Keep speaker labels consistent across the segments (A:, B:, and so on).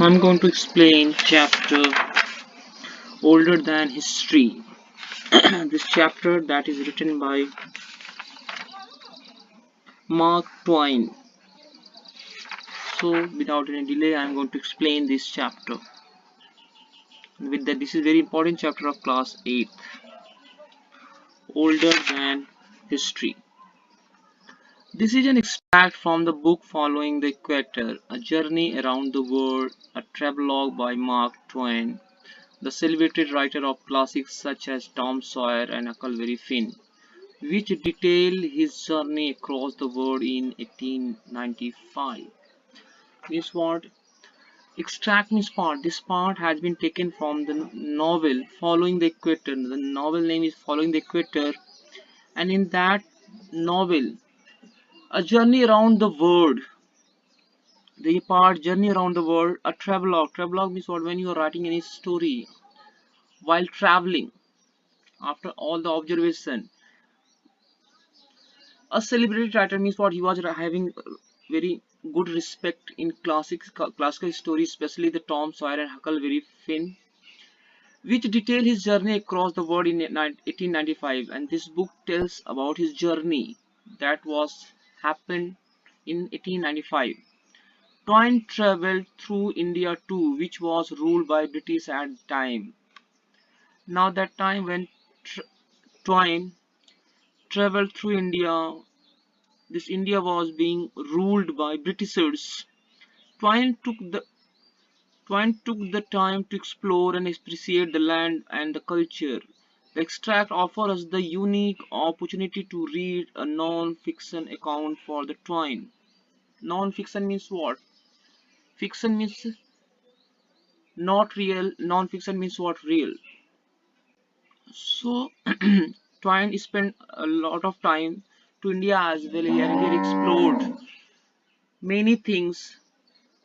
A: I'm going to explain chapter older than history. This chapter that is written by Mark Twain. So without any delay, I'm going to explain this chapter. With that, this is very important chapter of class 8, older than history. This is an extract from the book Following the Equator, A Journey Around the World, a travelogue by Mark Twain, the celebrated writer of classics such as Tom Sawyer and Huckleberry Finn, which detail his journey across the world in 1895. Means what? Extract means part. This part has been taken from the novel Following the Equator. The novel name is Following the Equator, and in that novel, a journey around the world. The part journey around the world, a travelogue. Travelogue means what? When you are writing any story while traveling, after all the observation. A celebrated writer means what? He was having very good respect in classical stories, especially the Tom Sawyer and Huckleberry Finn, which detail his journey across the world in 1895. And this book tells about his journey that was happened in 1895. Twain traveled through India too, which was ruled by British at the time. Now that time when Twain traveled through India, this India was being ruled by Britishers. Twain took the Twain took the time to explore and appreciate the land and the culture. The extract offers us the unique opportunity to read a non-fiction account for the Twain. Non-fiction means what? Fiction means not real, non-fiction means what? Real. So Twain spent a lot of time to India as well, and he explored many things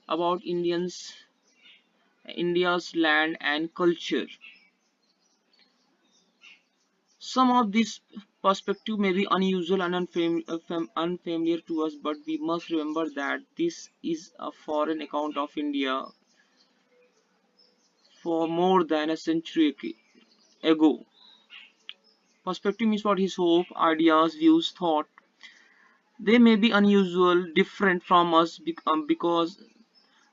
A: about India's land and culture. Some of this perspective may be unusual and unfamiliar to us, but we must remember that this is a foreign account of India for more than a century ago. Perspective means what? His hope, ideas, views, thought. They may be unusual, different from us because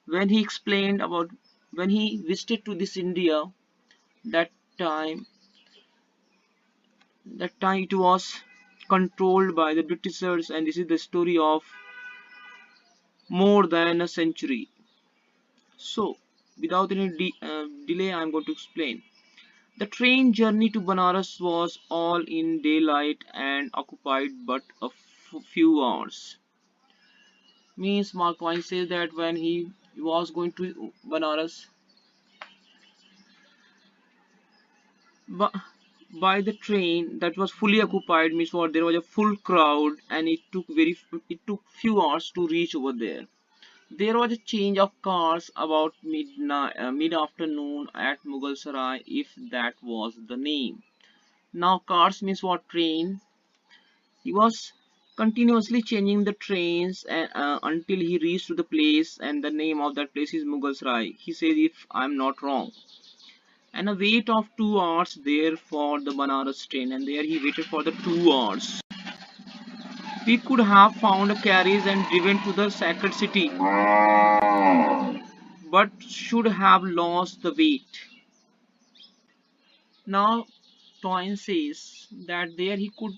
A: when he explained about when he visited to this India, that time that time it was controlled by the Britishers, and this is the story of more than a century. So, without any delay, I am going to explain. The train journey to Banaras was all in daylight and occupied but a few hours. Means Mark Twain says that when he was going to Banaras, but by the train that was fully occupied means what? There was a full crowd, and it took few hours to reach over there. There was a change of cars about mid-afternoon at Mughal Sarai, if that was the name. Now cars means what? Train. He was continuously changing the trains until he reached to the place, and the name of that place is Mughal Sarai. He says, if I'm not wrong. And a wait of 2 hours there for the Banaras train, and there he waited for the 2 hours. We could have found a carriage and driven to the sacred city, but should have lost the wait. Now Twain says that there he could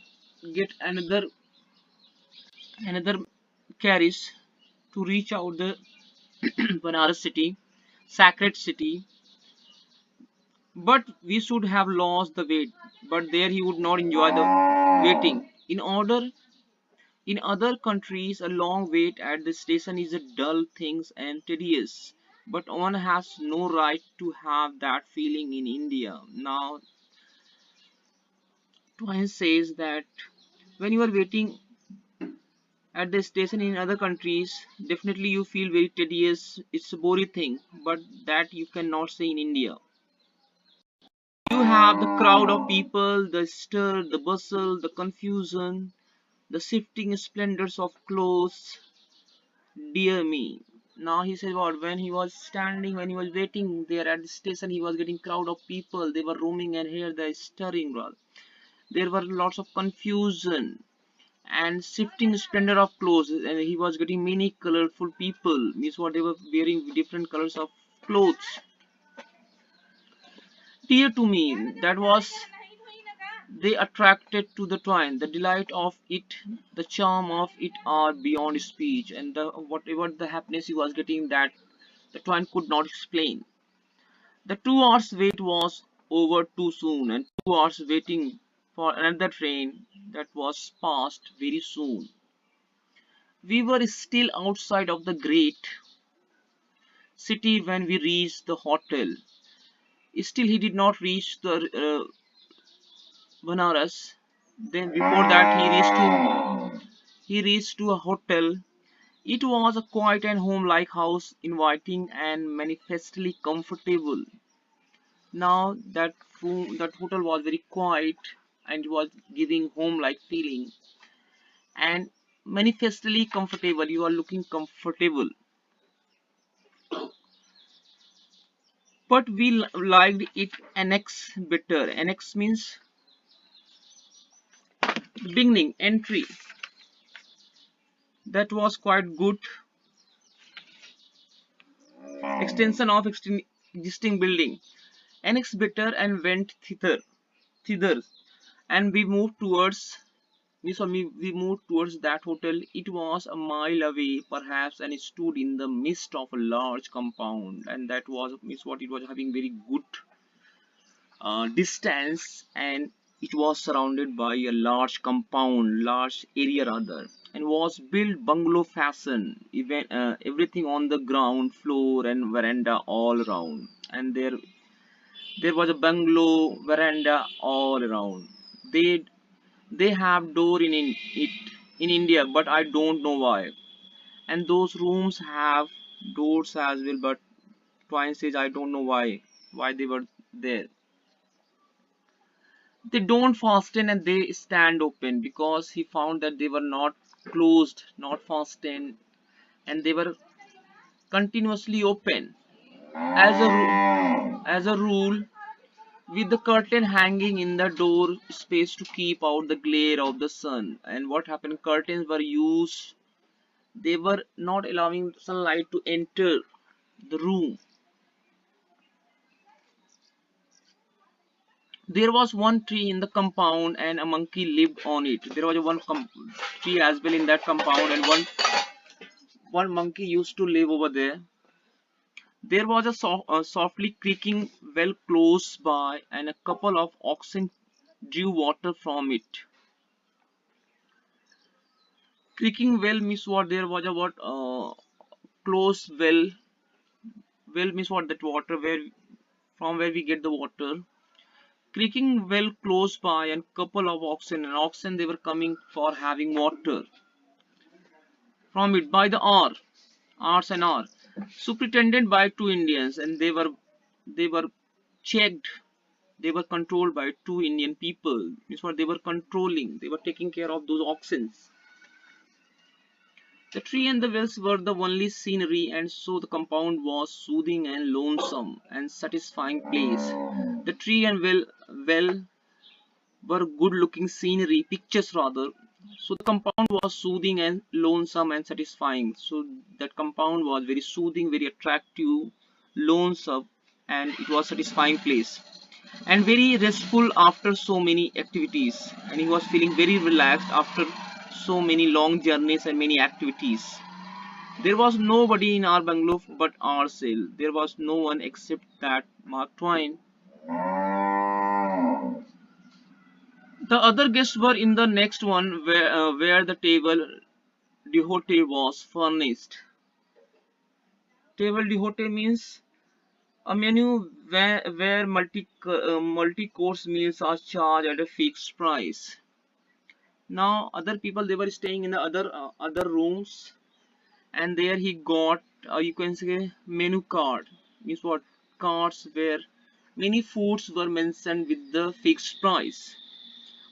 A: get another carriage to reach out the Banaras city, sacred city, but we should have lost the wait. But there he would not enjoy the waiting. In other countries, a long wait at the station is a dull thing and tedious. But one has no right to have that feeling in India. Now Twain says that when you are waiting at the station in other countries, definitely you feel very tedious. It's a boring thing, but that you cannot say in India. You have the crowd of people, the stir, the bustle, the confusion, the shifting splendors of clothes. Dear me. Now he said what, when he was standing, when he was waiting there at the station, he was getting crowd of people. They were roaming and here the stirring. There were lots of confusion and shifting splendor of clothes, and he was getting many colorful people. Means what, they were wearing different colors of clothes. Dear to me, that was they attracted to the twine. The delight of it, the charm of it are beyond speech, and the whatever the happiness he was getting, that the twine could not explain. The 2 hours wait was over too soon, and 2 hours waiting for another train that was passed very soon. We were still outside of the great city when we reached the hotel. Still, he did not reach the Banaras. Then before that, he reached to a hotel. It was a quiet and home-like house, inviting and manifestly comfortable. Now that hotel was very quiet and was giving home-like feeling and manifestly comfortable. You are looking comfortable. But we liked it annex better. Annex means beginning, entry. That was quite good extension of existing building. Annex better and went thither. And we moved towards we moved towards that hotel. It was a mile away, perhaps, and it stood in the midst of a large compound. And that was means what, it was having very good distance, and it was surrounded by a large compound, large area rather, and was built bungalow fashion. Even everything on the ground floor and veranda all around, and there was a bungalow veranda all around. They they have door in it in India, but I don't know why. And those rooms have doors as well, but Twine says I don't know why they were there. They don't fasten and they stand open, because he found that they were not closed, not fastened, and they were continuously open. As a rule, with the curtain hanging in the door space to keep out the glare of the sun. And what happened? Curtains were used. They were not allowing sunlight to enter the room. There was one tree in the compound and a monkey lived on it. There was one tree as well in that compound, and one monkey used to live over there. There was a softly creaking well close by, and a couple of oxen drew water from it. Creaking well means what, there was a what close well. Well means what, that water where from where we get the water. Creaking well close by, and couple of oxen, and oxen they were coming for having water from it by the hours and hour. Superintended by two Indians, and they were checked. They were controlled by two Indian people. Means what, they were controlling. They were taking care of those oxen. The tree and the wells were the only scenery, and so the compound was soothing and lonesome and satisfying place. The tree and well were good-looking scenery, pictures rather. So the compound was soothing and lonesome and satisfying. So that compound was very soothing, very attractive, lonesome, and it was satisfying place. And very restful after so many activities. And he was feeling very relaxed after so many long journeys and many activities. There was nobody in our bungalow but ourselves. There was no one except that Mark Twain. The other guests were in the next one, where the table d'hote was furnished. Table d'hote means a menu where multi-course meals are charged at a fixed price. Now other people, they were staying in the other rooms, and there he got you can say menu card. Means what, cards where many foods were mentioned with the fixed price.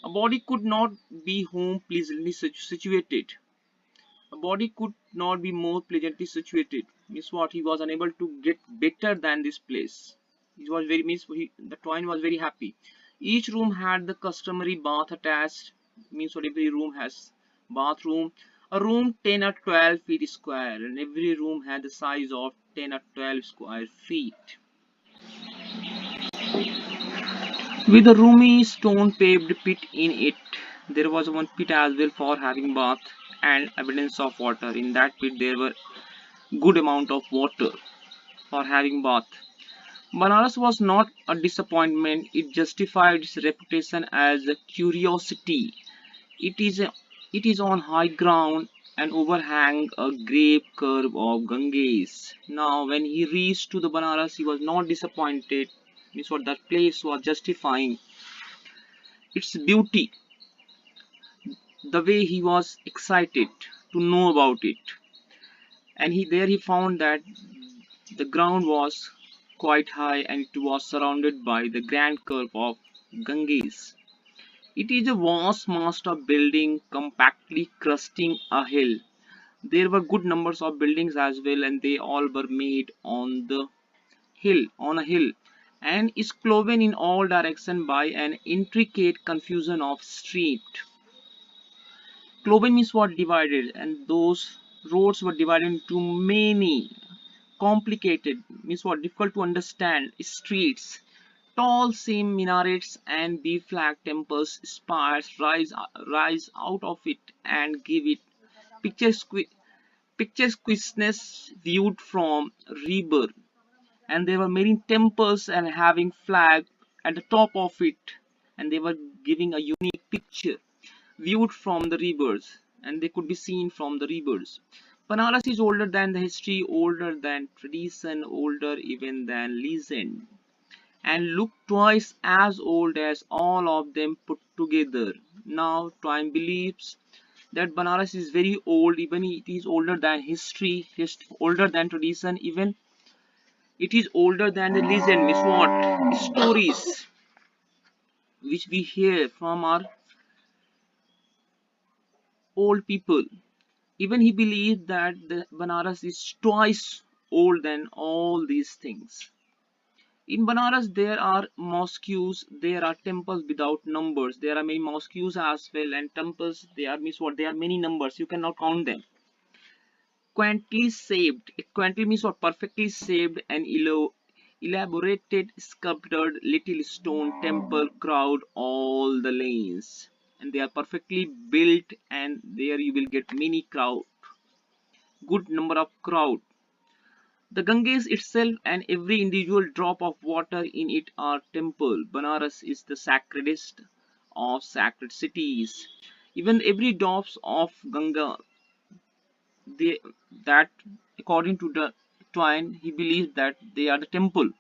A: A body could not be home pleasantly situated. A body could not be more pleasantly situated. Means what? He was unable to get better than this place. He was very the Twain was very happy. Each room had the customary bath attached. Means what? Every room has bathroom. A room 10 or 12 feet square, and every room had the size of 10 or 12 square feet. With a roomy stone paved pit in it. There was one pit as well for having bath and abundance of water. In that pit there were good amount of water for having bath. Banaras was not a disappointment. It justified its reputation as a curiosity. It is a, it is on high ground and overhang a great curve of Ganges. Now, when he reached to the Banaras, he was not disappointed. Means what? That place was justifying its beauty. The way he was excited to know about it, and he found that the ground was quite high and it was surrounded by the grand curve of Ganges. It is a vast master building compactly cresting a hill. There were good numbers of buildings as well, and they all were made on a hill, and is cloven in all directions by an intricate confusion of street. Cloven means what? Divided, and those roads were divided into many complicated, means what? Difficult to understand streets. Tall same minarets and B-flag temples spires rise out of it and give it picturesqueness viewed from river. And there were many temples and having flag at the top of it, and they were giving a unique picture viewed from the rivers, and they could be seen from the rivers. Banaras is older than the history, older than tradition, older even than legend, and look twice as old as all of them put together. Now, Twain believes that Banaras is very old, even it is older than history, older than tradition, even it is older than the legend, means what? Stories which we hear from our old people. Even he believed that the Banaras is twice old than all these things. In Banaras, there are mosques, there are temples without numbers. There are many mosques as well, and temples. They are means what? They are many numbers. You cannot count them. Quaintly shaped. Quaintly means what? Perfectly shaped and elaborated, sculptured little stone temple crowd all the lanes, and they are perfectly built. And there you will get many crowd, good number of crowd. The Ganges itself and every individual drop of water in it are temple. Banaras is the sacredest of sacred cities. Even every drops of Ganga, they that according to the Twain, he believes that they are the temple.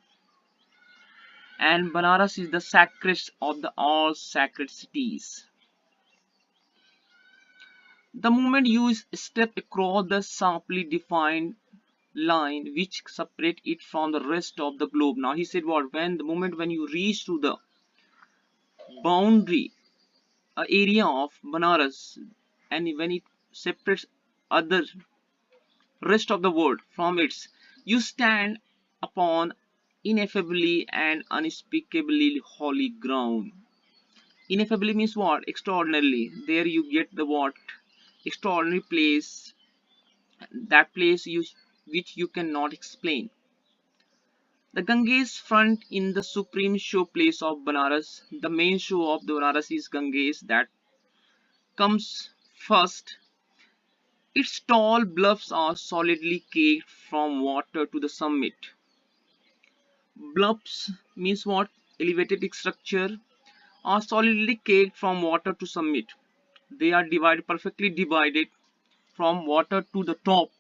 A: And Banaras is the sacredest of the all sacred cities. The moment you step across the sharply defined line which separate it from the rest of the globe. Now he said what? When the moment when you reach to the boundary area of Banaras, and when it separates other rest of the world from its, you stand upon ineffably and unspeakably holy ground. Ineffably means what? Extraordinarily. There you get the what? Extraordinary place. That place you which you cannot explain. The Ganges front in the supreme showplace of Banaras. The main show of the Banaras is Ganges that comes first. Its tall bluffs are solidly caked from water to the summit. Bluffs means what? Elevated structure are solidly caked from water to summit. They are perfectly divided from water to the top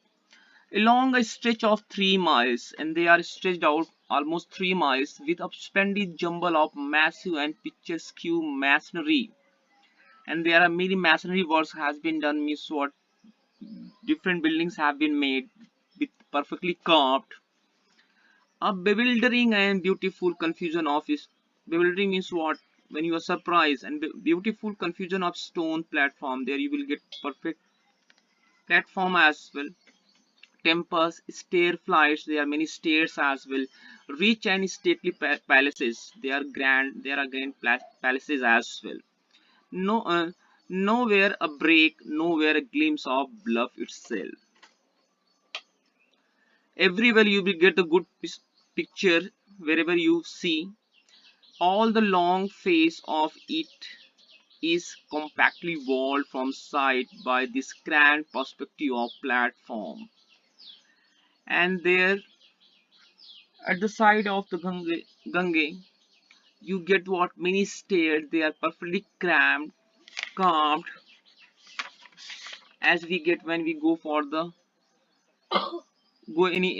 A: along a stretch of 3 miles, and they are stretched out almost 3 miles with a splendid jumble of massive and picturesque masonry. And there are many masonry works has been done, means what? Different buildings have been made with perfectly carved. A bewildering and beautiful confusion of is bewildering means what? When you are surprised, and beautiful confusion of stone platform. There you will get perfectly platform as well. Temples, stair flights, there are many stairs as well. Rich and stately palaces, they are grand, there are grand palaces as well. No, nowhere a break, nowhere a glimpse of bluff itself. Everywhere you will get a good picture wherever you see. All the long face of it is compactly walled from sight by this grand perspective of platform. And there at the side of the Gange, you get what many stairs. They are perfectly cramped, carved as we get when we go for the go any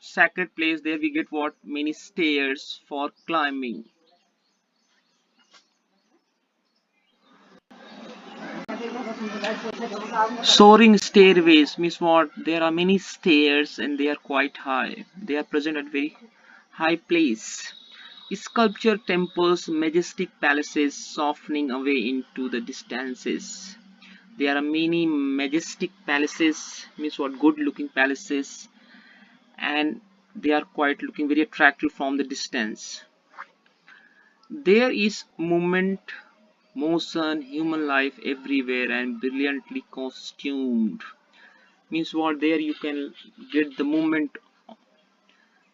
A: sacred place. There we get what many stairs for climbing. Soaring stairways means what? There are many stairs and they are quite high. They are present at very high place. Sculpture temples, majestic palaces softening away into the distances. There are many majestic palaces, means what? Good looking palaces, and they are quite looking very attractive from the distance. There is movement, motion, human life everywhere and brilliantly costumed. Means what? There you can get the movement,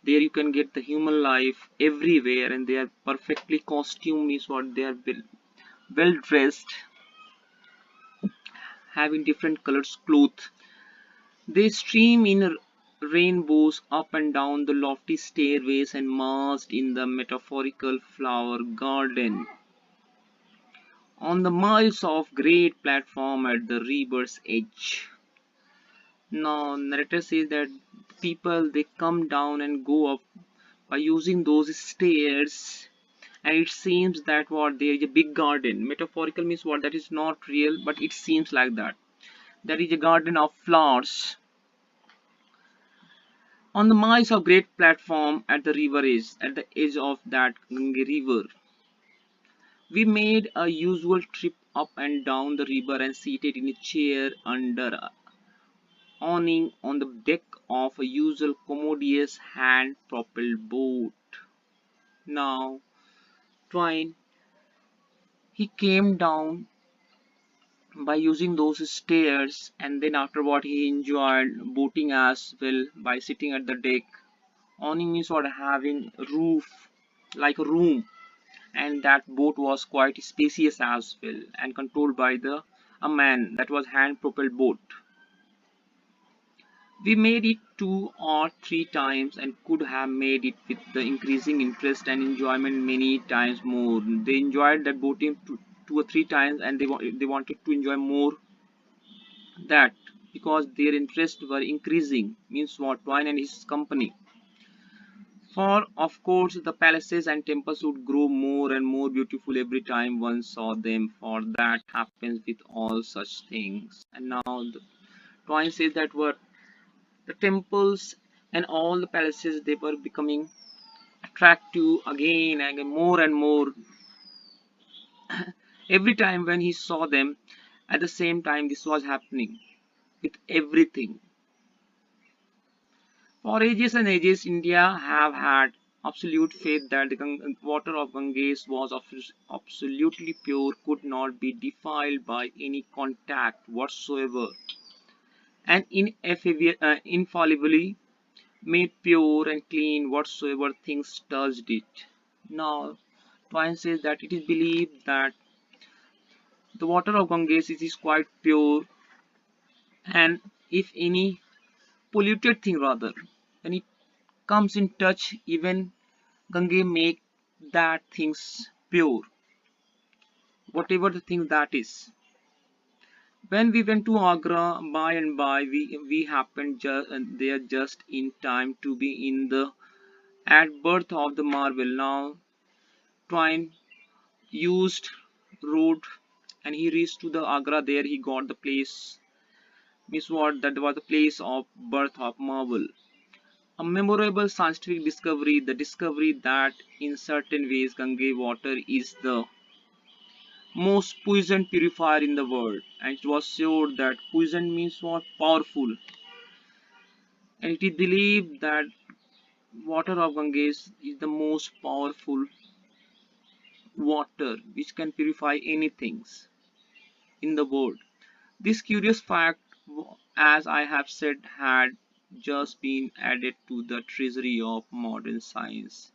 A: there you can get the human life everywhere and they are perfectly costumed. Means what? They are well dressed, having different colors clothes. They stream in rainbows up and down the lofty stairways and masked in the metaphorical flower garden. On the miles of great platform at the river's edge. Now, narrator says that people they come down and go up by using those stairs, and it seems that what there is a big garden. Metaphorical means what? That is not real, but it seems like that. There is a garden of flowers. On the miles of great platform at the river edge, at the edge of that Gange river, we made a usual trip up and down the river and seated in a chair under a awning on the deck of a usual commodious hand-propelled boat. Now, Twain, he came down by using those stairs, and then afterward he enjoyed boating as well by sitting at the deck. Awning is what? Having roof like a room, and that boat was quite spacious as well and controlled by the a man. That was hand propelled boat. We made it 2 or 3 times and could have made it with the increasing interest and enjoyment many times more. They enjoyed that boating 2 or 3 times and they wanted to enjoy more that because their interests were increasing. Means what? Twain and his company. For of course the palaces and temples would grow more and more beautiful every time one saw them, for that happens with all such things. And now the Twain says that what the temples and all the palaces they were becoming attractive again and again, more and more every time when he saw them. At the same time this was happening with everything. For ages and ages, India have had absolute faith that the water of Ganges was absolutely pure, could not be defiled by any contact whatsoever, and infallibly made pure and clean whatsoever things touched it. Now, Twain says that it is believed that the water of Ganges is quite pure, and if any polluted thing rather, when it comes in touch, even Gange make that things pure, whatever the thing that is. When we went to Agra, by and by, we happened there just in time to be in the at birth of the marvel. Now, Twain used road and he reached to the Agra. There he got the place. Miss what? That was the place of birth of marvel. A memorable scientific discovery, the discovery that in certain ways Gange water is the most poisoned purifier in the world, and it was sure that poison means what powerful, and it is believed that water of Ganges is the most powerful water which can purify anything in the world. This curious fact, as I have said, had just been added to the treasury of modern science,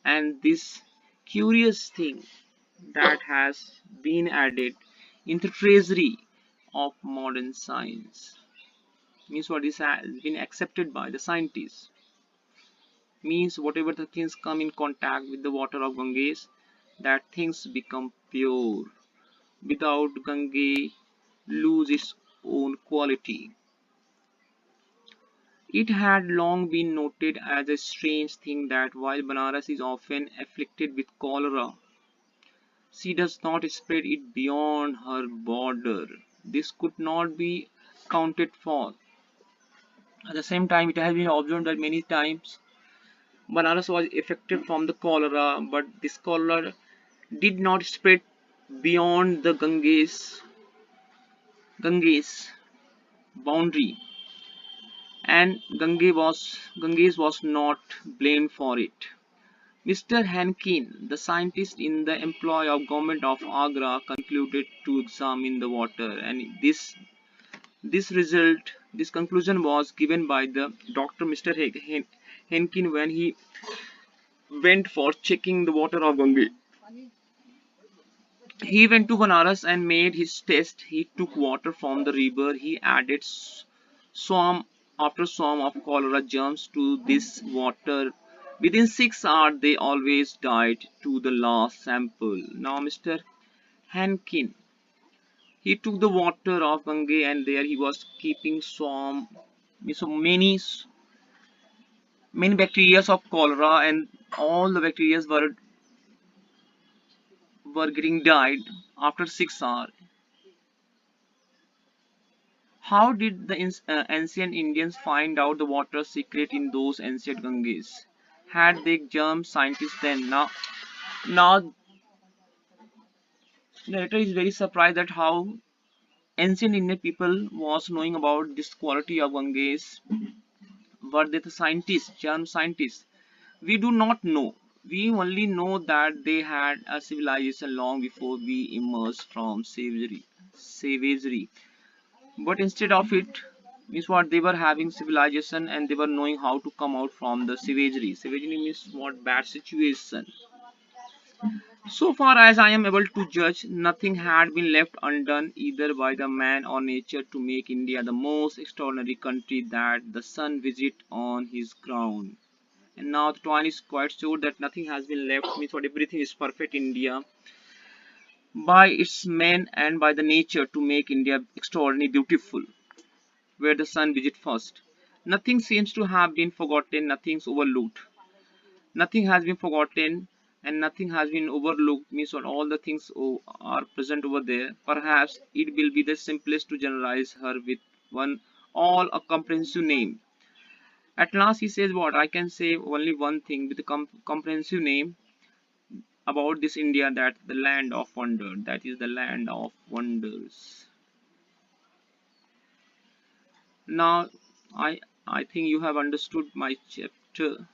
A: and this curious thing that has been added in the treasury of modern science means what is has been accepted by the scientists, means whatever the things come in contact with the water of Ganges, that things become pure without Gange lose its own quality. It had long been noted as a strange thing that while Banaras is often afflicted with cholera, she does not spread it beyond her border. This could not be counted for. At the same time, it has been observed that many times Banaras was affected from the cholera, but this cholera did not spread beyond the Ganges boundary, and Ganges was not blamed for it. Mr. Hankin, the scientist in the employ of government of Agra, concluded to examine the water, and this conclusion was given by the Dr. Mr. Henkin when he went for checking the water of Ganges. He went to Banaras and made his test. He took water from the river. He added swarm after swarm of cholera germs to this water. Within 6 hours, they always died to the last sample. Now, Mr. Hankin, he took the water of Ganges and there he was keeping so many bacteria of cholera, and all the bacteria were getting died after 6 hours. How did the ancient Indians find out the water secret in those ancient Ganges? Had they germ scientists then? Now the narrator is very surprised at how ancient Indian people was knowing about this quality of Ganges. Were they the scientists, germ scientists? We do not know. We only know that they had a civilization long before we emerged from savagery. But instead of it, means what, they were having civilization and they were knowing how to come out from the savagery. Savagery means what, bad situation. So far as I am able to judge, nothing had been left undone either by the man or nature to make India the most extraordinary country that the sun visit on his ground. And now the Twain is quite sure that nothing has been left, means what, everything is perfect in India by its men and by the nature to make India extraordinarily beautiful, where the sun visit first. Nothing seems to have been forgotten, nothing's overlooked. Nothing has been forgotten and nothing has been overlooked, means what, all the things are present over there. Perhaps it will be the simplest to generalize her with one all a comprehensive name. At last he says, what, I can say only one thing with a comprehensive name about this India, that the land of wonder, that is the land of wonders. Now I I think you have understood my chapter.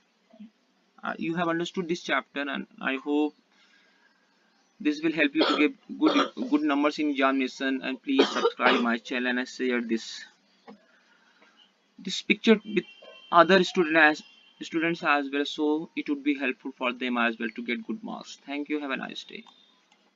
A: You have understood this chapter, and I hope this will help you to get good numbers in examination. And please subscribe my channel and share this picture with other students as well, so it would be helpful for them as well to get good marks. Thank you. Have a nice day.